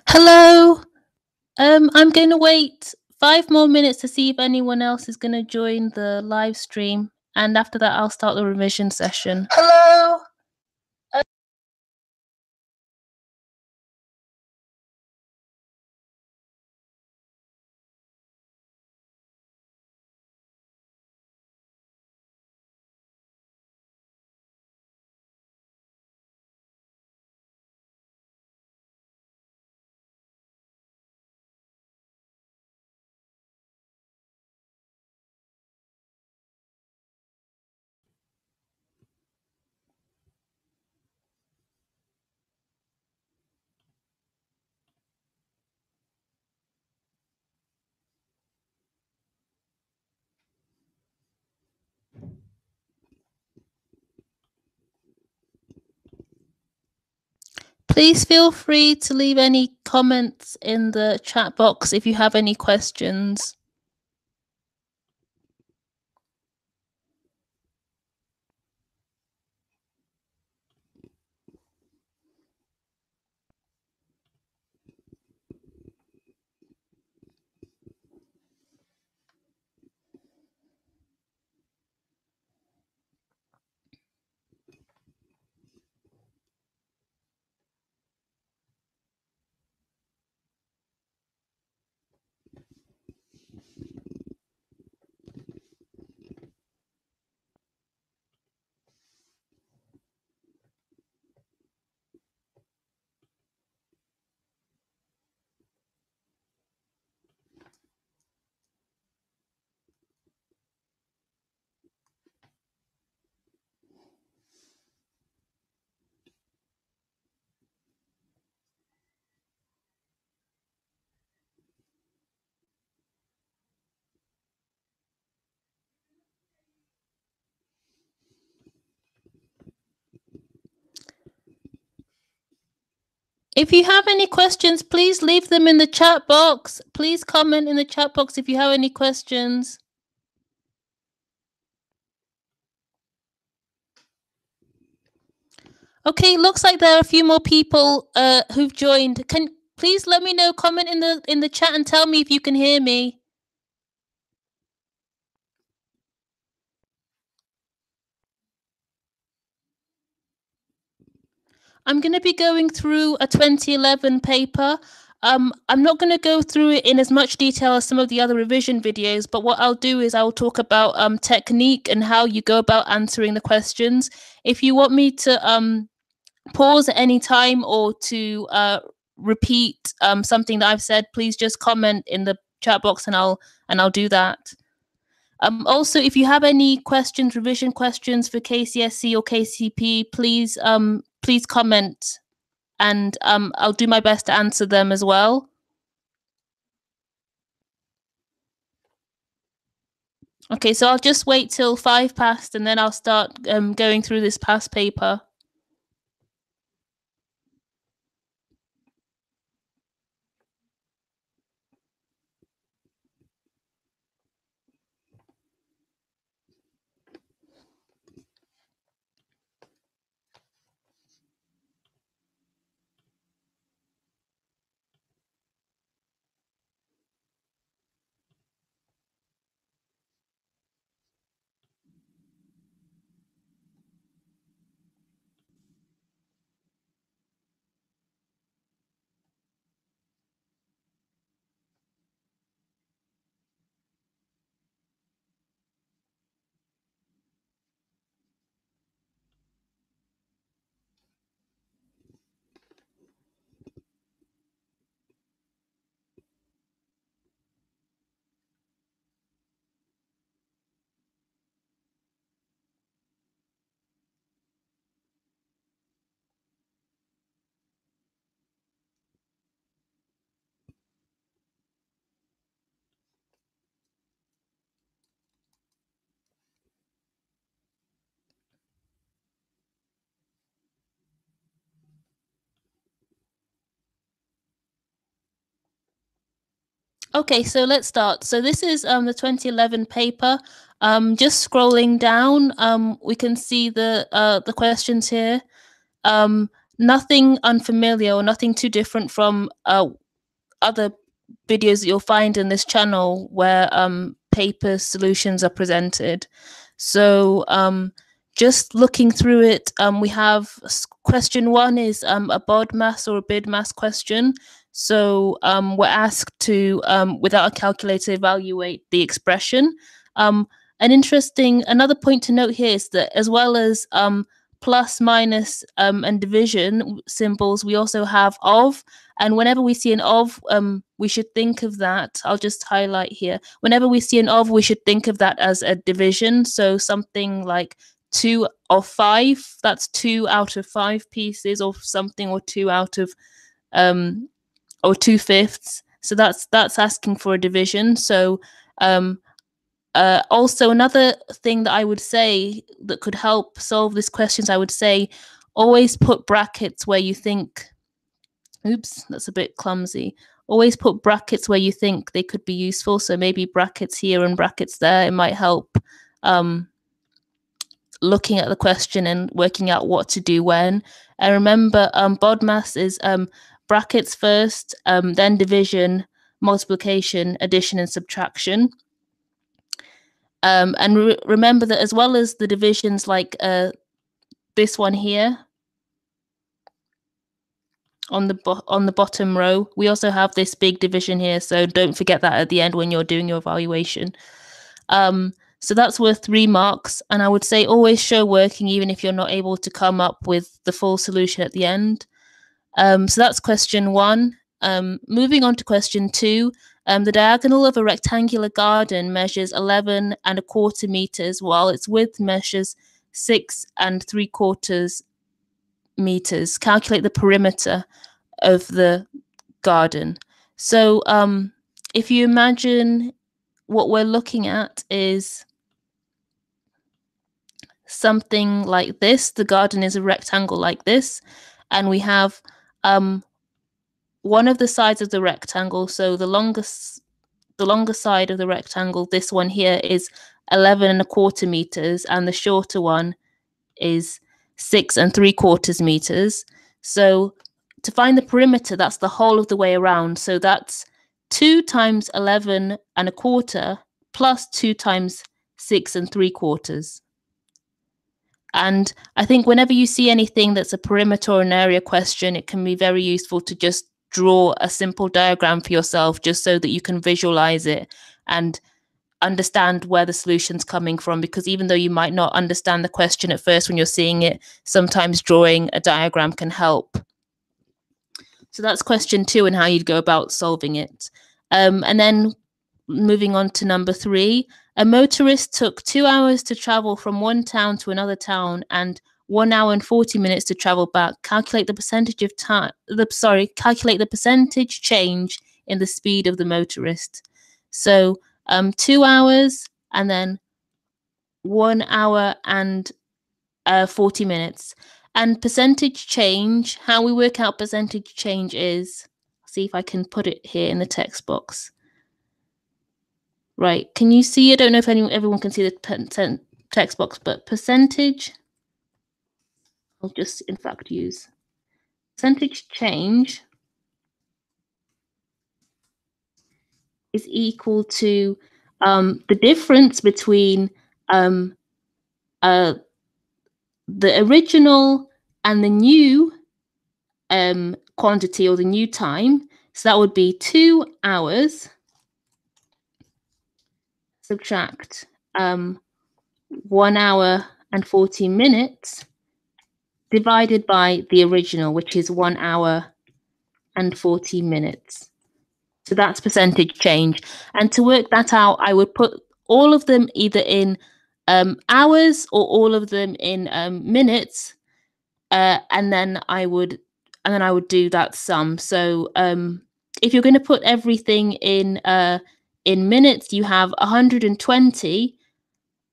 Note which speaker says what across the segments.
Speaker 1: Hello. I'm going to wait 5 more minutes to see if anyone else is going to join the live stream, and after that, I'll start the revision session. Hello. Please feel free to leave any comments in the chat box if you have any questions. If you have any questions, please leave them in the chat box. Please comment in the chat box if you have any questions. Okay, looks like there are a few more people who've joined. Can please let me know, comment in the chat and tell me if you can hear me. I'm going to be going through a 2011 paper. I'm not going to go through it in as much detail as some of the other revision videos, but what I'll do is I'll talk about technique and how you go about answering the questions. If you want me to pause at any time or to repeat something that I've said, please just comment in the chat box and I'll do that. Also, if you have any questions, revision questions for KCSE or KCP, please comment, and I'll do my best to answer them as well. Okay, so I'll just wait till 5 past, and then I'll start going through this past paper. Okay, so let's start. So this is the 2011 paper. Just scrolling down, we can see the questions here. nothing unfamiliar or nothing too different from other videos that you'll find in this channel where paper solutions are presented. So just looking through it, we have question 1 is a BODMAS or a BIDMAS question. So we're asked to, without a calculator, evaluate the expression. Another point to note here is that as well as plus, minus, and division symbols, we also have of. And whenever we see an of, we should think of that. I'll just highlight here. Whenever we see an of, we should think of that as a division. So something like 2 of 5, that's 2 out of 5 pieces or something, or 2 out of, or 2/5. So that's asking for a division. So also, another thing that I would say that could help solve these questions, I would say always put brackets where you think, oops, that's a bit clumsy. Always put brackets where you think they could be useful. So maybe brackets here and brackets there. It might help looking at the question and working out what to do when. And remember, BODMAS is brackets first, then division, multiplication, addition, and subtraction. And remember that as well as the divisions like this one here on the bottom row, we also have this big division here. So don't forget that at the end when you're doing your evaluation. So that's worth 3 marks. And I would say always show working even if you're not able to come up with the full solution at the end. So that's question 1. Moving on to question 2. The diagonal of a rectangular garden measures 11¼ meters, while its width measures 6¾ meters. Calculate the perimeter of the garden. So if you imagine what we're looking at is something like this. The garden is a rectangle like this, and we have one of the sides of the rectangle, so the longer side of the rectangle, this one here, is 11¼ meters, and the shorter one is 6¾ meters. So to find the perimeter, that's the whole of the way around. So that's 2 times 11¼ plus 2 times 6¾ And I think whenever you see anything that's a perimeter or an area question, it can be very useful to just draw a simple diagram for yourself, just so that you can visualize it and understand where the solution's coming from. Because even though you might not understand the question at first when you're seeing it, sometimes drawing a diagram can help. So that's question 2 and how you'd go about solving it. And then moving on to number 3, a motorist took 2 hours to travel from one town to another town and 1 hour and 40 minutes to travel back. Calculate the percentage of time. Calculate the percentage change in the speed of the motorist. So 2 hours and then 1 hour and 40 minutes. And percentage change, how we work out percentage change is, see if I can put it here in the text box. Right, can you see? I don't know if everyone can see the text box, but percentage, I'll just in fact use percentage change is equal to the difference between the original and the new quantity or the new time. So that would be 2 hours subtract 1 hour and 40 minutes divided by the original, which is 1 hour and 40 minutes. So that's percentage change. And to work that out, I would put all of them either in hours or all of them in minutes, and then I would do that sum. So if you're going to put everything in minutes, you have 120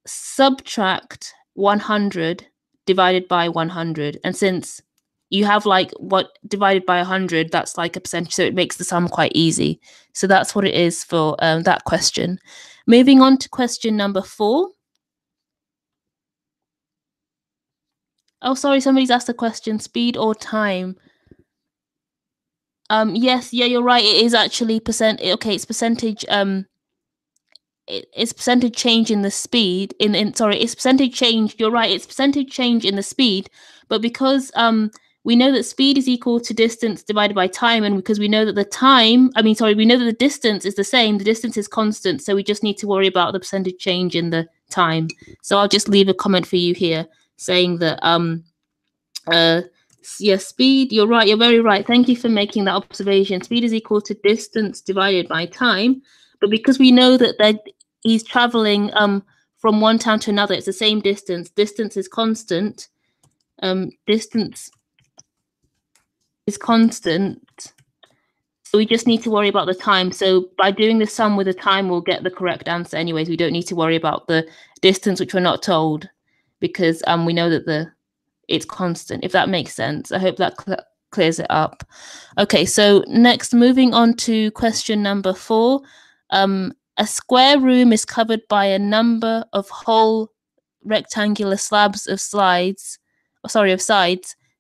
Speaker 1: subtract 100 divided by 100, and since you have like what divided by 100, that's like a percentage, so it makes the sum quite easy. So that's what it is for that question. Moving on to question number 4. Oh, sorry, somebody's asked a question, speed or time. Yes, yeah, you're right. It is actually okay, it's percentage it's percentage change in the speed it's percentage change, you're right, it's percentage change in the speed, but because we know that speed is equal to distance divided by time, and because we know that we know that the distance is the same, the distance is constant, so we just need to worry about the percentage change in the time. So I'll just leave a comment for you here saying that yeah, speed, you're right, you're very right. Thank you for making that observation. Speed is equal to distance divided by time. But because we know that he's traveling from one town to another, it's the same distance. Distance is constant. Distance is constant. So we just need to worry about the time. So by doing the sum with the time, we'll get the correct answer anyways. We don't need to worry about the distance, which we're not told, because we know that it's constant, if that makes sense. I hope that clears it up. Okay, so next, moving on to question number 4. A square room is covered by a number of whole rectangular slabs of sides,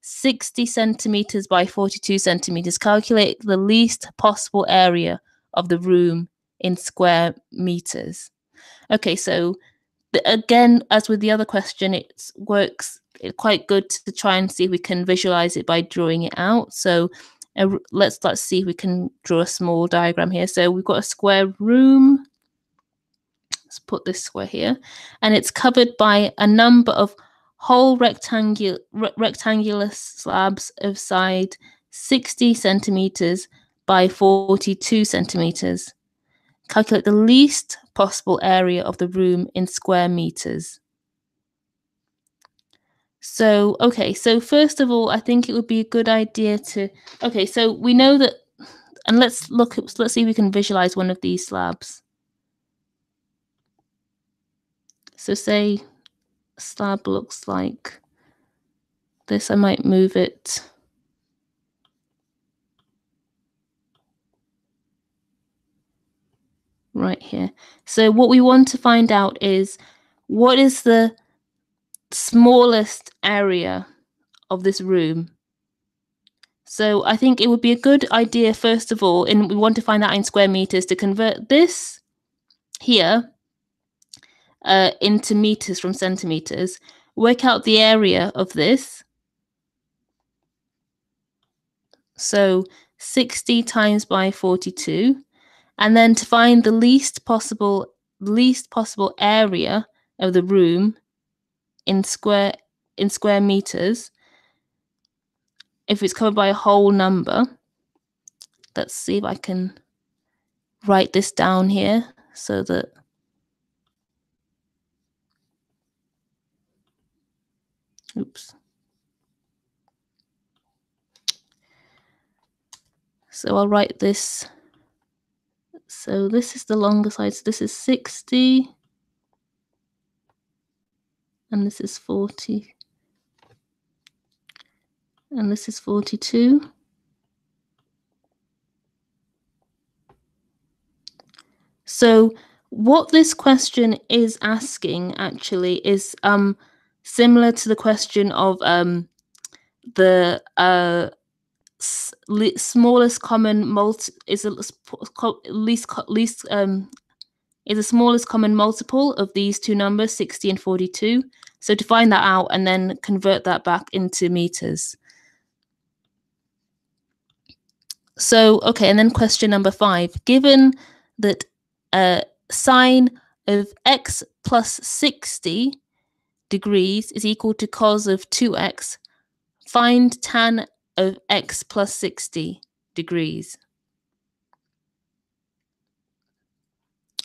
Speaker 1: 60 centimeters by 42 centimeters. Calculate the least possible area of the room in square meters. Okay, so again, as with the other question, it works quite good to try and see if we can visualize it by drawing it out. So let's see if we can draw a small diagram here. So we've got a square room. Let's put this square here, and it's covered by a number of whole rectangular slabs of side 60 centimeters by 42 centimeters. Calculate the least possible area of the room in square meters. So, okay, so first of all, I think it would be a good idea to, okay, so we know that, and let's see if we can visualize one of these slabs. So say a slab looks like this. I might move it. Right here. So what we want to find out is, what is the smallest area of this room? So I think it would be a good idea, first of all, and we want to find that in square meters, to convert this here into meters from centimeters, work out the area of this. So 60 times by 42, and then to find the least possible area of the room in square meters, if it's covered by a whole number. Let's see if I can write this down here so that oops. So I'll write this. So this is the longer side. So this is 60. And this is 40. And this is 42. So what this question is asking actually is similar to the question of the smallest common is the smallest common multiple of these two numbers, 60 and 42. So to find that out and then convert that back into meters. So, okay, and then question number 5. Given that sine of x plus 60 degrees is equal to cos of 2x, find tan of x plus 60 degrees.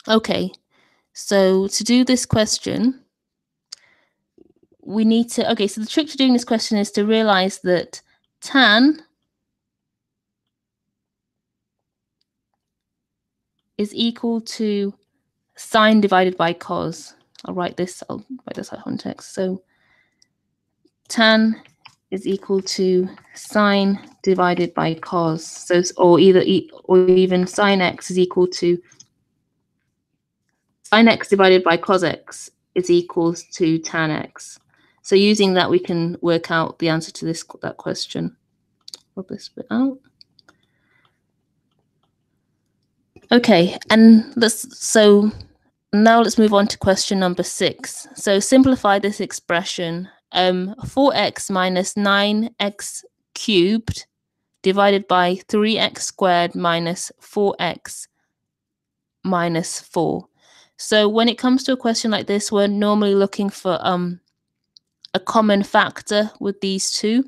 Speaker 1: Okay, so to do this question, we need to, okay, so the trick to doing this question is to realize that tan is equal to sine divided by cos. I'll write this out of text. So tan is equal to sine divided by cos. So, or even sine x is equal to sine x divided by cos x is equals to tan x. So using that, we can work out the answer to that question. Rub this bit out. Okay, and now let's move on to question number 6. So simplify this expression. 4x minus 9x cubed divided by 3x squared minus 4x minus 4. So when it comes to a question like this, we're normally looking for a common factor with these two.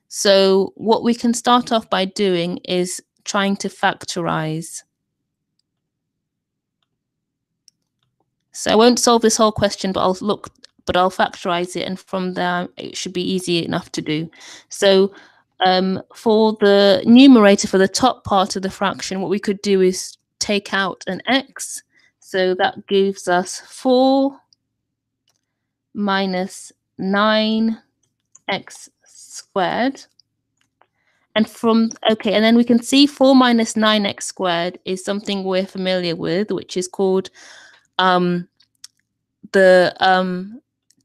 Speaker 1: So what we can start off by doing is trying to factorize. So I won't solve this whole question, but I'll factorize it, and from there it should be easy enough to do. So for the numerator, for the top part of the fraction, what we could do is take out an x. So that gives us 4 minus 9x squared. And and then we can see 4 minus 9x squared is something we're familiar with, which is called the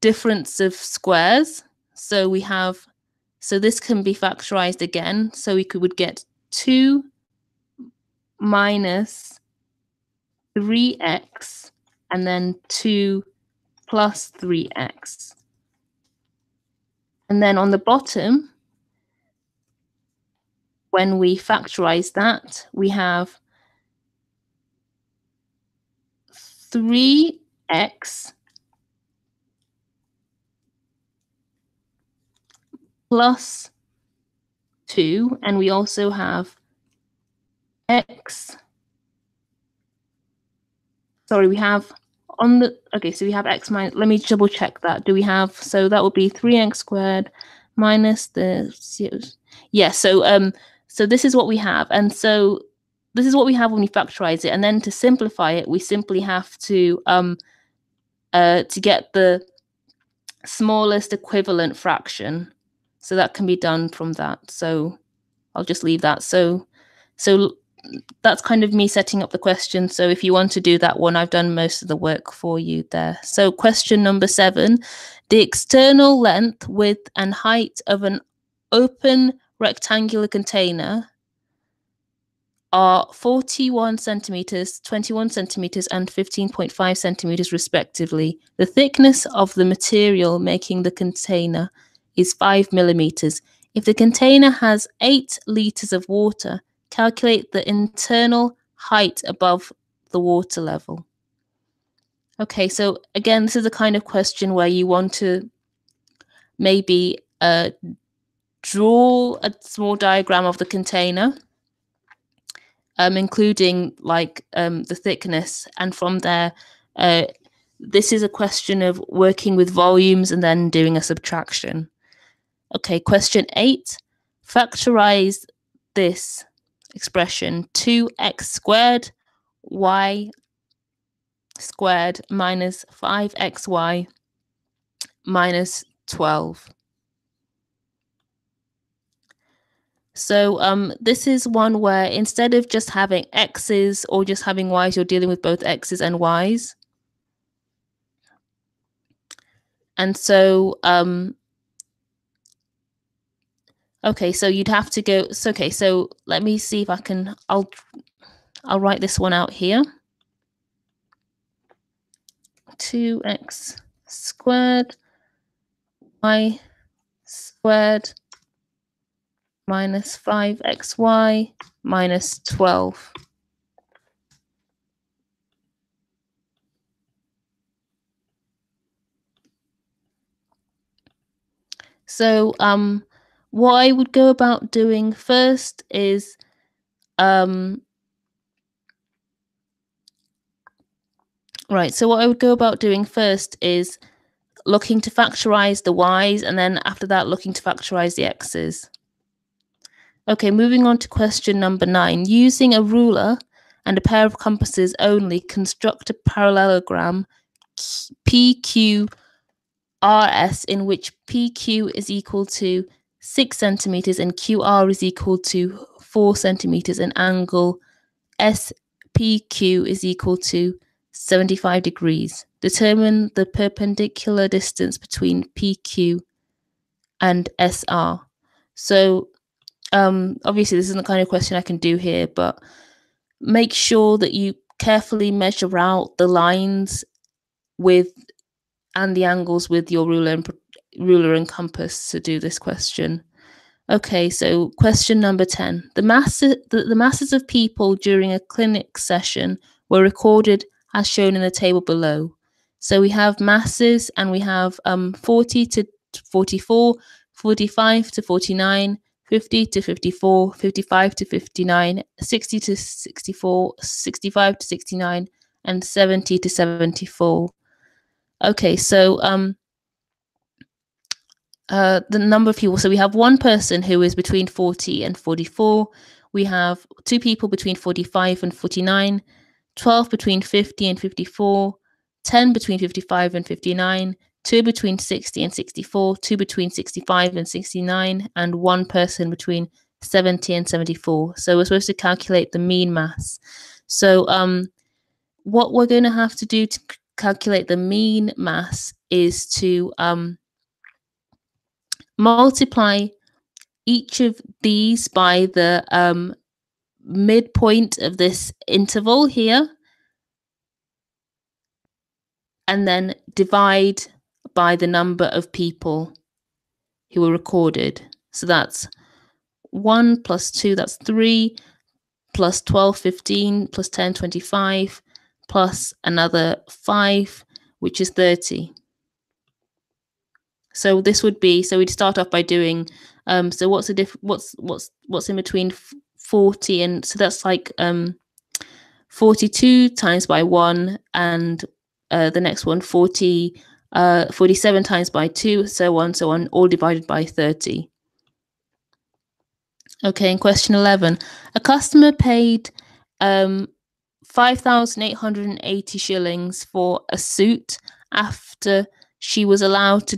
Speaker 1: difference of squares. So this can be factorized again. So we would get 2 minus 3x and then 2 plus 3x. And then on the bottom, when we factorize that, we have 3x plus 2, and we also have x. Sorry, we have so we have x minus, let me double check that. Do we have, so that would be 3x squared minus the, yeah, so this is what we have. And so this is what we have when we factorize it. And then to simplify it, we simply have to get the smallest equivalent fraction. So that can be done from that. So I'll just leave that. So that's kind of me setting up the question. So if you want to do that one, I've done most of the work for you there. So question number 7, the external length, width, and height of an open rectangular container are 41 centimeters, 21 centimeters, and 15.5 centimeters respectively. The thickness of the material making the container is 5 millimeters. If the container has 8 liters of water, calculate the internal height above the water level. Okay, so again, this is a kind of question where you want to maybe draw a small diagram of the container, including like the thickness, and from there, this is a question of working with volumes and then doing a subtraction. Okay, question 8, factorize this expression. 2x squared y squared minus 5xy minus 12. So this is one where instead of just having x's or just having y's, you're dealing with both x's and y's. And so okay, so you'd have to go, so okay, so let me see if I can, I'll write this one out here. 2x squared y squared minus 5xy minus 12. So what I would go about doing first is right, so what I would go about doing first is looking to factorize the y's, and then after that looking to factorize the x's. Okay, moving on to question number 9. Using a ruler and a pair of compasses only, construct a parallelogram PQRS in which PQ is equal to 6 centimeters and QR is equal to 4 centimeters, and angle SPQ is equal to 75 degrees. Determine the perpendicular distance between PQ and SR. So obviously this isn't the kind of question I can do here, but make sure that you carefully measure out the lines and the angles with your ruler and compass to do this question. Okay, so question number 10. The masses of people during a clinic session were recorded as shown in the table below. So we have masses and we have 40 to 44, 45 to 49, 50 to 54, 55 to 59, 60 to 64, 65 to 69, and 70 to 74. Okay, so the number of people. So we have one person who is between 40 and 44. We have two people between 45 and 49, 12 between 50 and 54, 10 between 55 and 59, two between 60 and 64, two between 65 and 69, and one person between 70 and 74. So we're supposed to calculate the mean mass. So what we're going to have to do to calculate the mean mass is to multiply each of these by the midpoint of this interval here, and then divide by the number of people who were recorded. So that's 1 plus 2, that's 3, plus 12, 15, plus 10, 25, plus another 5, which is 30. So this would be, so we'd start off by doing, so what's the what's in between 40 and, so that's like 42 times by 1, and the next one 47 times by 2, so on, all divided by 30. Okay, in question 11, a customer paid 5,880 shillings for a suit after she was allowed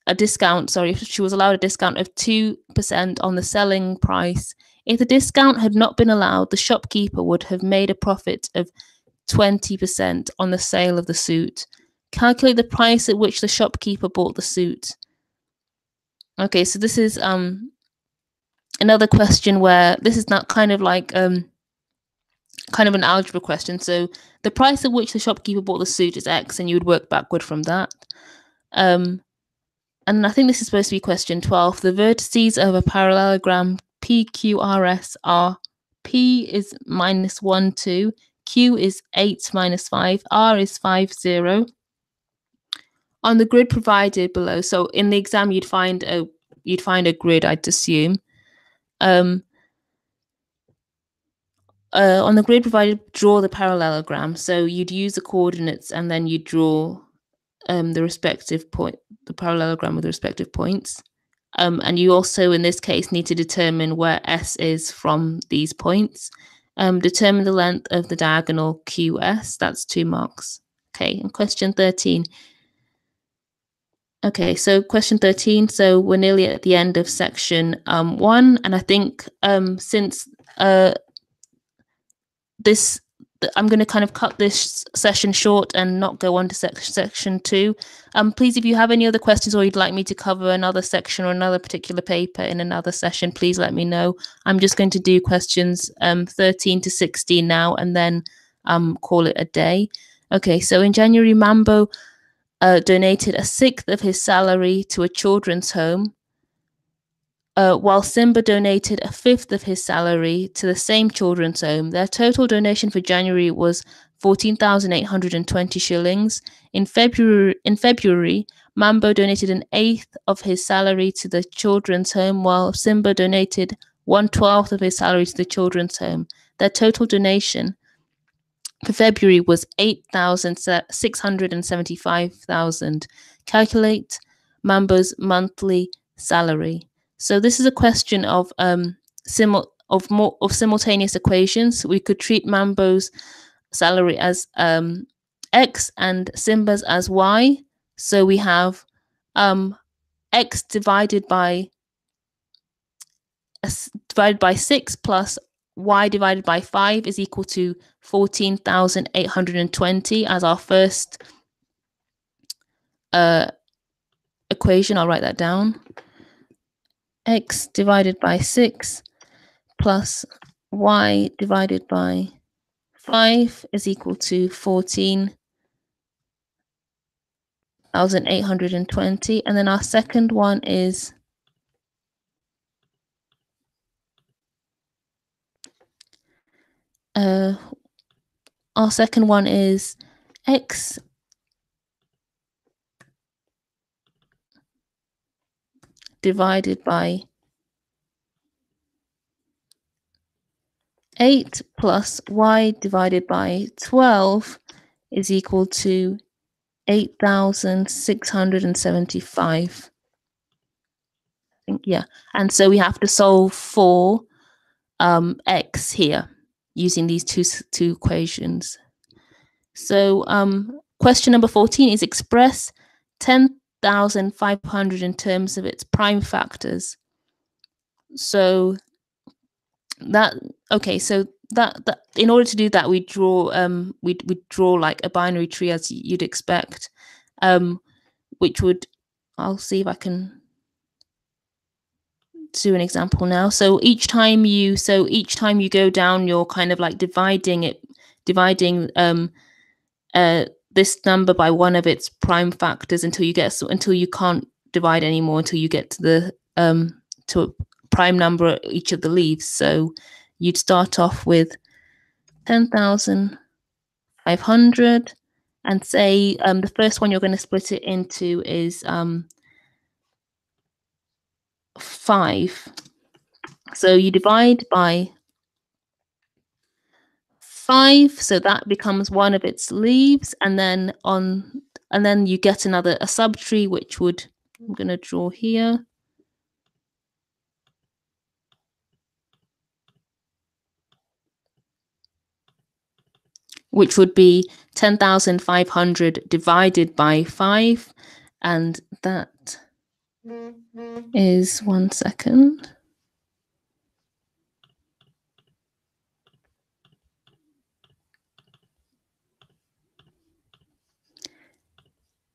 Speaker 1: a discount of 2% on the selling price. If the discount had not been allowed, the shopkeeper would have made a profit of 20% on the sale of the suit. Calculate the price at which the shopkeeper bought the suit. Okay, so this is another question where this is not kind of like kind of an algebra question. So the price at which the shopkeeper bought the suit is X, and you would work backward from that. And I think this is supposed to be question 12. The vertices of a parallelogram PQRS are P is -1, 2, Q is 8, -5, R is 5, 0. On the grid provided below, so in the exam you'd find a grid, I'd assume. On the grid provided, draw the parallelogram. So you'd use the coordinates and then you'd draw the parallelogram with the respective points. And you also, in this case, need to determine where S is from these points. Determine the length of the diagonal QS, that's 2 marks. Okay, and question 13. Okay, so question 13, so we're nearly at the end of section 1, and I think since I'm going to kind of cut this session short and not go on to section 2. Please, if you have any other questions or you'd like me to cover another section or another particular paper in another session, please let me know. I'm just going to do questions 13 to 16 now and then call it a day. Okay, so in January, Mambo donated 1/6 of his salary to a children's home, while Simba donated 1/5 of his salary to the same children's home. Their total donation for January was 14,820 shillings. In February, Mambo donated 1/8 of his salary to the children's home, while Simba donated 1/12 of his salary to the children's home. Their total donation for February was 8,675,000. Calculate Mambo's monthly salary. So this is a question of simultaneous equations. We could treat Mambo's salary as X and Simba's as Y. So we have X divided by 6 plus y divided by 5 is equal to 14,820 as our first equation. I'll write that down. X divided by 6 plus y divided by 5 is equal to 14,820. And then our second one is X divided by 8 plus y divided by 12 is equal to 8,675. I think, yeah. And so we have to solve for x here using these two equations. So question number 14 is express 10,500 in terms of its prime factors. So that in order to do that, we draw like a binary tree as you'd expect, which would, I'll see if I can do an example now. So each time you go down, you're kind of like dividing this number by one of its prime factors until you can't divide anymore, until you get to the to a prime number at each of the leaves. So you'd start off with 10,500 and say the first one you're going to split it into is 5. So you divide by 5, so that becomes one of its leaves, and then you get a subtree, which would, I'm going to draw here. Which would be 10,500 divided by 5, and that is 1 second.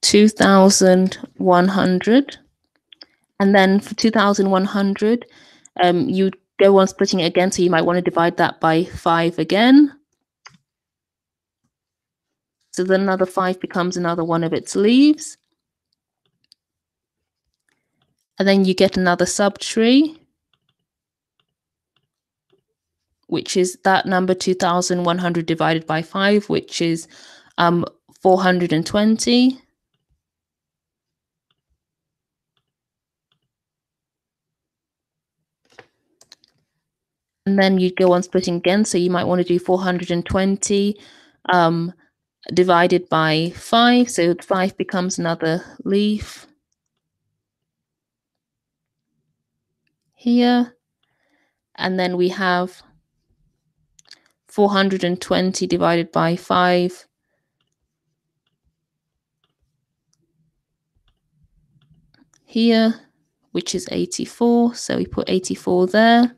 Speaker 1: 2,100, and then for 2,100, you go on splitting it again, so you might want to divide that by 5 again. So then another 5 becomes another one of its leaves. And then you get another subtree, which is that number 2,100 divided by 5, which is 420. And then you go on splitting again, so you might want to do 420 divided by 5, so 5 becomes another leaf here. And then we have 420 divided by 5 here, which is 84, so we put 84 there.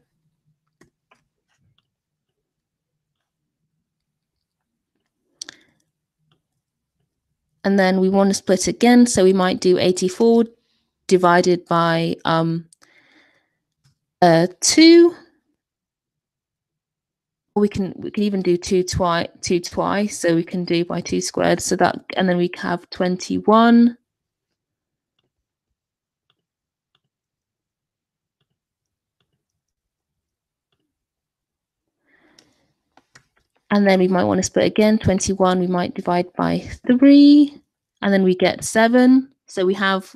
Speaker 1: And then we want to split again, so we might do 84 divided by 2. We can even do 2 twice, so we can do by 2 squared. So that, and then we have 21. And then we might want to split again. 21 we might divide by 3, and then we get 7. So we have,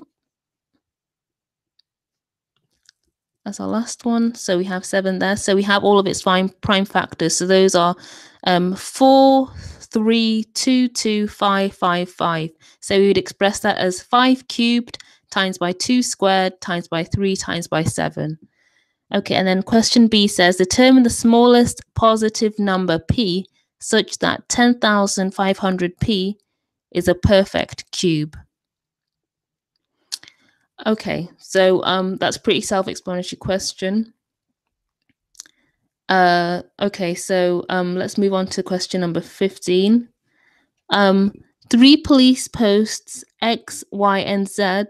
Speaker 1: that's our last one. So we have 7 there. So we have all of its prime factors. So those are 4, 3, 2, 2, 5, 5, 5. So we would express that as 5 cubed times by 2 squared times by 3 times by 7. Okay, and then question B says, determine the smallest positive number p such that 10,500p is a perfect cube. Okay, so that's a pretty self-explanatory question. Okay, so let's move on to question number 15. 3 police posts X, Y, and Z.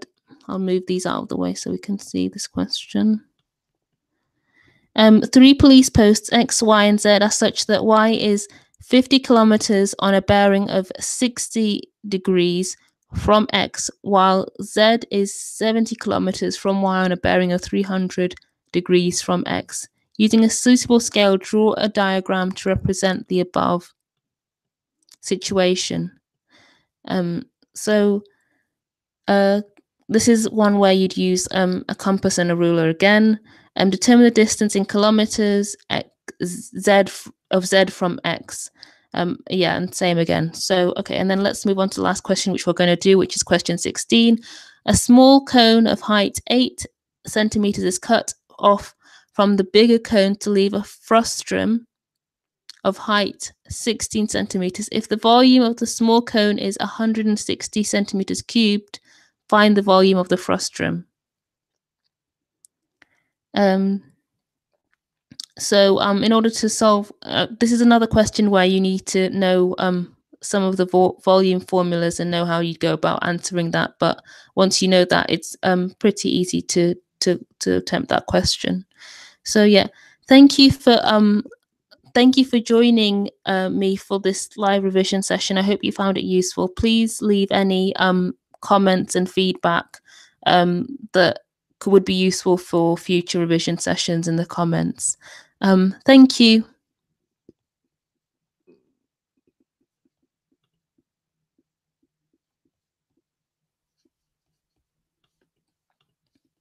Speaker 1: I'll move these out of the way so we can see this question. 3 police posts X, Y, and Z are such that Y is 50 kilometers on a bearing of 60 degrees from X, while Z is 70 kilometers from Y on a bearing of 300 degrees from X. Using a suitable scale, draw a diagram to represent the above situation. This is one where you'd use a compass and a ruler again. Determine the distance in kilometers of Z from X. Yeah, and same again. So, okay, and then let's move on to the last question, which we're going to do, which is question 16. A small cone of height 8 centimeters is cut off from the bigger cone to leave a frustum of height 16 centimeters. If the volume of the small cone is 160 centimeters cubed, find the volume of the frustum. So in order to solve, this is another question where you need to know some of the volume formulas and know how you go about answering that. But once you know that, it's pretty easy to attempt that question. So yeah, thank you for joining me for this live revision session. I hope you found it useful. Please leave any comments and feedback that would be useful for future revision sessions in the comments. Thank you.